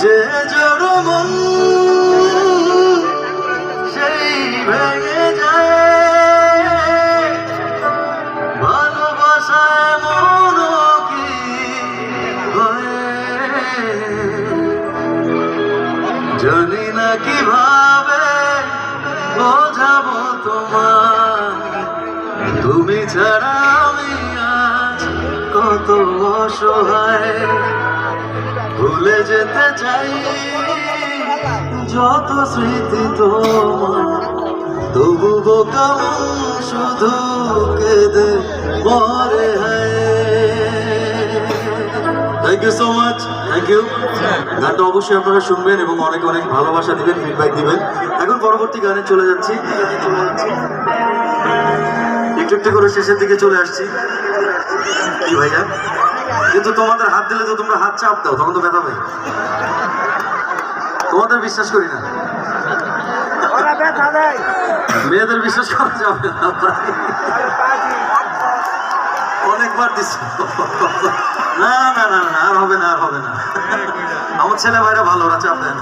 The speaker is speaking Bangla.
যে জড় মন সেই ভেঙে যায়, ভালোবাসায় মন কি হয়ে জানি না কিভাবে বোঝাবো তোমার, তুমি ছাড়া আমি আজ কত অসহায়। ভুলে যেতে চাই যত স্মৃতি তোমার, তবু বোকা মন শুধু কেঁদে মরে। Thank you so much, thank you. গানটা অবশ্যই আপনারা শুনবেন এবং অনেক অনেক ভালোবাসা দিবেন, ফিডব্যাক দিবেন। এখন পরবর্তী গানে চলে যাচ্ছি, একটু একটু করে শেষের দিকে চলে আসছি। কি ভাইয়া, কিন্তু তোমাদের হাত দিলে তো তোমরা হাত চাপ দাও, তখন তো ব্যথা পাই। তোমাদের বিশ্বাস করি না, মেয়েদের বিশ্বাস করা যাবে না। অনেকবার দিচ্ছি, না না না না, আর হবে না, আর হবে না। আমার ছেলে ভাইরা ভালো, ওরা চাপ দেন।